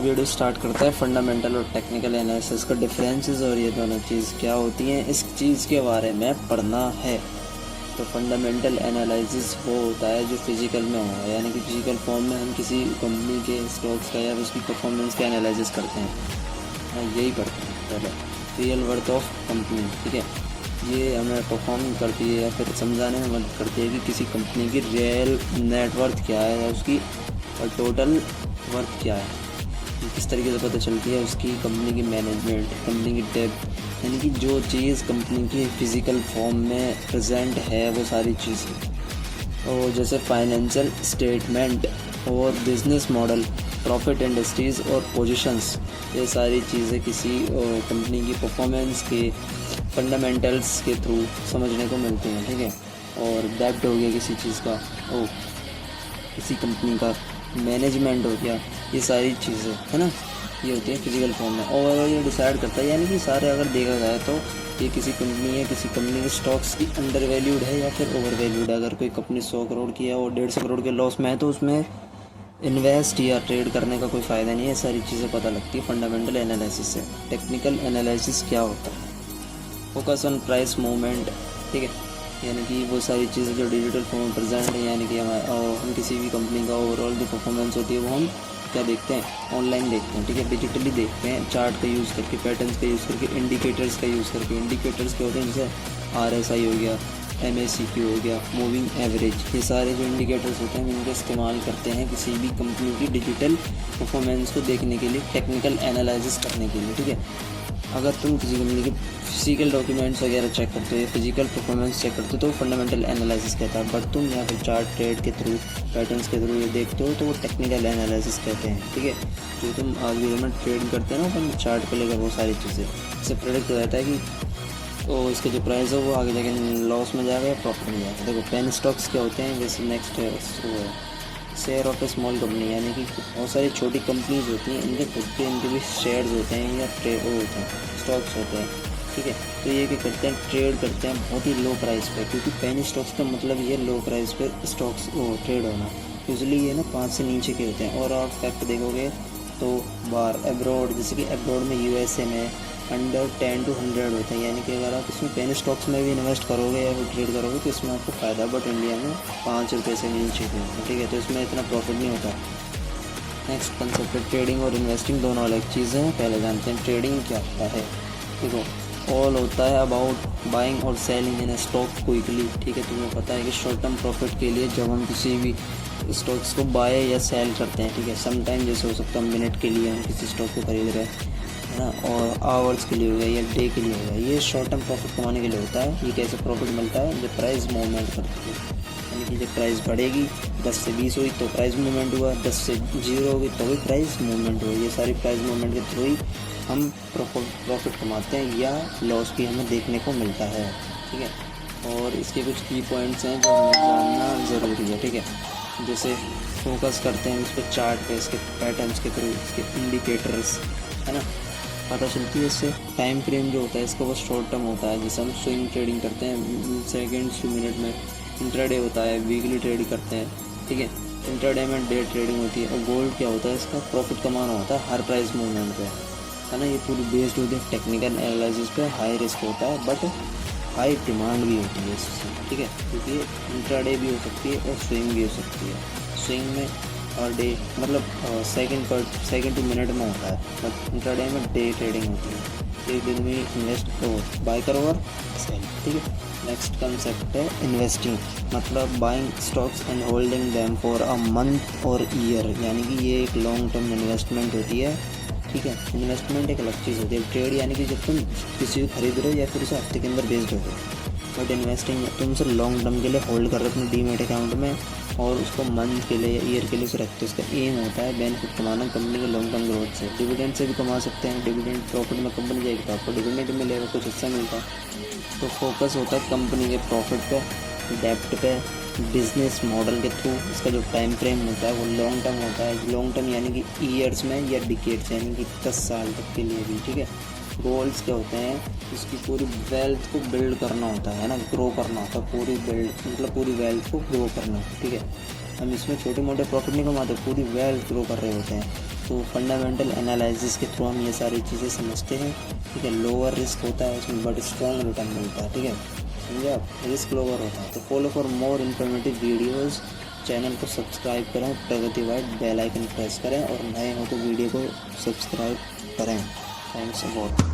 Video start करता है fundamental और टेक्निकल एनालिसिस का डिफरेंसेस और ये दोनों चीज़ क्या होती हैं, इस चीज़ के बारे में पढ़ना है। तो फंडामेंटल एनालिसिस वो होता है जो फिज़िकल में होगा, यानी कि फिज़िकल फॉर्म में हम किसी कंपनी के स्टॉक्स का या उसकी परफॉर्मेंस का एनालिसिस करते हैं। यही पढ़ते हैं पहले, रियल वर्थ ऑफ कंपनी। ठीक है, ये हमें परफॉर्म करती है या फिर समझाने में मदद करती है कि किसी कंपनी की रियल नेटवर्थ क्या है या उसकी और टोटल वर्थ क्या है। किस तरीके से पता चलती है उसकी कंपनी की मैनेजमेंट, कंपनी की डेप्थ, यानी कि जो चीज़ कंपनी की फिज़िकल फॉर्म में प्रेजेंट है वो सारी चीज़ें। और जैसे फाइनेंशियल स्टेटमेंट और बिजनेस मॉडल, प्रॉफिट इंडस्ट्रीज़ और पोजीशंस, ये सारी चीज़ें किसी कंपनी की परफॉर्मेंस के फंडामेंटल्स के थ्रू समझने को मिलती हैं। ठीक है, और डेप्थ हो गया किसी चीज़ का, किसी कंपनी का मैनेजमेंट हो गया, ये सारी चीज़ें है ना, ये होती है फिजिकल फॉर्म में। ओवरऑल ये डिसाइड करता है, यानी कि सारे अगर देखा जाए तो ये किसी कंपनी है, किसी कंपनी के स्टॉक्स की अंडर वैल्यूड है या फिर ओवर वैल्यूड है। अगर कोई कंपनी 100 करोड़ की है और 150 करोड़ के लॉस में है तो उसमें इन्वेस्ट या ट्रेड करने का कोई फ़ायदा नहीं है। सारी चीज़ें पता लगती है फंडामेंटल एनालिसिस से। टेक्निकल एनालिसिस क्या होता है? Focus on price movement. ठीक है, यानी कि वो सारी चीज़ें जो डिजिटल फॉर्म में प्रेजेंट है, यानी कि हम किसी भी कंपनी का ओवरऑल जो परफॉर्मेंस होती है वो हम क्या देखते हैं, ऑनलाइन देखते हैं। ठीक है, डिजिटली देखते हैं, चार्ट का यूज़ करके, पैटर्न्स का यूज़ करके, इंडिकेटर्स का यूज़ करके। इंडिकेटर्स क्या होते हैं, जैसे RSI हो गया, MACQ हो गया, मूविंग एवरेज, ये सारे जो इंडिकेटर्स होते हैं इनका इस्तेमाल करते हैं किसी भी कंपनी की डिजिटल परफॉर्मेंस को देखने के लिए, टेक्निकल एनालिसिस करने के लिए। ठीक है, अगर तुम किसी कंपनी के फिजिकल डॉक्यूमेंट्स वगैरह चेक करते हो या फिजिकल परफॉर्मेंस चेक करते हो तो फंडामेंटल एनालिसिस कहता है। बट तुम यहाँ पर चार्ट ट्रेड के थ्रू, पैटर्न्स के थ्रू ये देखते हो तो वो टेक्निकल एनालिसिस कहते हैं। ठीक है, जो तुम आज वीडियो में ट्रेड करते हैं ना अपन चार्ट को लेकर, वो सारी चीज़ें इससे प्रेडिक्ट हो जाता है कि तो इसके जो प्राइस है वो आगे जाके लॉस में जाएगा या प्रॉफिट में जाएगा। देखो पेन स्टॉक्स क्या होते हैं, जैसे next share of A small company, यानी कि बहुत सारी छोटी कंपनीज होती हैं, इनके खुद के इनके भी शेयर्स होते हैं या वो होते हैं, स्टॉक्स होते हैं। ठीक है, तो ये क्या करते हैं, ट्रेड करते हैं बहुत ही लो प्राइस पे, क्योंकि पेन स्टॉक्स का मतलब ये लो प्राइस पे स्टॉक्स ट्रेड होना। यूजली ये ना 5 से नीचे के होते हैं। और आप फैक्ट देखोगे तो बाहर एब्रॉड, जैसे कि एब्रॉड में USA में अंडर 10 to 100 होते हैं, यानी कि अगर आप इसमें पेन स्टॉक्स में भी इन्वेस्ट करोगे या फिर ट्रेड करोगे तो इसमें आपको फ़ायदा, बट इंडिया में 5 रुपये से नीचे के। ठीक है, तो इसमें इतना प्रॉफिट नहीं होता। नेक्स्ट कंसेप्ट है ट्रेडिंग और इन्वेस्टिंग, दोनों अलग चीज़ें हैं। पहले जानते हैं ट्रेडिंग क्या होता है। देखो, ऑल होता है अबाउट बाइंग और सेलिंग इन स्टॉक क्विकली। ठीक है, तुम्हें पता है कि शॉर्ट टर्म प्रॉफिट के लिए जब हम किसी भी स्टॉक्स को बाय या सेल करते हैं, ठीक है, सम टाइम जैसे हो सकता है मिनट के लिए हम किसी स्टॉक को खरीद रहे हैं, है ना, और आवर्स के लिए हो गया या डे के लिए हो गया, ये शॉर्ट टर्म प्रॉफिट कमाने के लिए होता है। ये कैसे प्रॉफिट मिलता है, जब प्राइस मूवमेंट करती है, यानी कि जब प्राइस बढ़ेगी 10 से 20 हुई तो प्राइस मूवमेंट हुआ, 10 से 0 होगी तो भी प्राइस मूवमेंट हुई। ये सारी प्राइस मूवमेंट के थ्रू ही हम प्रॉफिट कमाते हैं या लॉस भी हमें देखने को मिलता है। ठीक है, और इसके कुछ की पॉइंट्स हैं जो हमें जानना ज़रूरी है। ठीक है, जैसे फोकस करते हैं इस पर चार्ट पे, इसके पैटर्न्स के थ्रू, इसके इंडिकेटर्स, है ना, पता चलती है इससे। टाइम फ्रेम जो होता है इसका वो शॉर्ट टर्म होता है, जैसे हम स्विंग ट्रेडिंग करते हैं सेकेंड्स टू मिनट में, इंट्राडे होता है, वीकली ट्रेड करते हैं। ठीक है, इंट्राडे में डे ट्रेडिंग होती है। और गोल्ड क्या होता है, इसका प्रॉफिट कमाना होता है हर प्राइस मूवमेंट पे, है ना। ये पूरी बेस्ड होती है टेक्निकल एनालिसिस पे। हाई रिस्क होता है बट हाई डिमांड भी होती है इससे। ठीक है, क्योंकि इंट्राडे भी हो सकती है और स्विंग भी हो सकती है। स्विंग में और डे मतलब सेकंड टू मिनट में होता है, बट इंट्राडे में डे ट्रेडिंग होती है। एक दिन में इन्वेस्ट बाय करो और सेल। ठीक है, नेक्स्ट कंसेप्ट है इन्वेस्टिंग, मतलब buying stocks and holding them for a month और ईयर, यानी कि ये एक लॉन्ग टर्म इन्वेस्टमेंट होती है। ठीक है, इन्वेस्टमेंट एक अलग चीज़ होती है। ट्रेड यानी कि जब तुम किसी को खरीद रहे हो या फिर उसे हफ्ते के अंदर बेच दोगे, बट इन्वेस्टिंग तुम उसे लॉन्ग टर्म के लिए होल्ड कर रहे हो अपने डीमेट अकाउंट में और उसको मंथ के लिए या ईयर के लिए उसे रखते हो। उसका एम होता है बेनिफिट कमाना कंपनी के लॉन्ग टर्म ग्रोथ से। डिविडेंड से भी कमा सकते हैं, डिविडेंड प्रॉफिट में कंपनी जाएगी तो आपको डिविडेंड मिलेगा, कुछ हिस्सा मिलता है। तो फोकस होता है कंपनी के प्रॉफिट पे, डेप्ट पे, बिजनेस मॉडल के थ्रू। इसका जो टाइम फ्रेम होता है वो लॉन्ग टर्म होता है। लॉन्ग टर्म यानी कि ईयर्स में या डिकेड्स, यानी कि 10 साल तक के लिए भी। ठीक है, गोल्स क्या होते हैं, उसकी पूरी वेल्थ को बिल्ड करना होता है ना, ग्रो करना होता है। पूरी बिल्ड मतलब पूरी वेल्थ को ग्रो करना। ठीक है, हम इसमें छोटे मोटे प्रॉफिट नहीं कमाते, पूरी वेल्थ ग्रो कर रहे होते हैं। तो फंडामेंटल एनालिसिस के थ्रू हम ये सारी चीज़ें समझते हैं, ठीक है। लोअर रिस्क होता है उसमें बट स्ट्रॉन्ग रिटर्न मिलता है, ठीक है, समझे आप, रिस्क लोअर होता है। तो follow for more informative videos, channel को सब्सक्राइब करें, प्रगति वाइट बेल आइकन प्रेस करें, और नए हो तो वीडियो को सब्सक्राइब करें। Thanks a lot.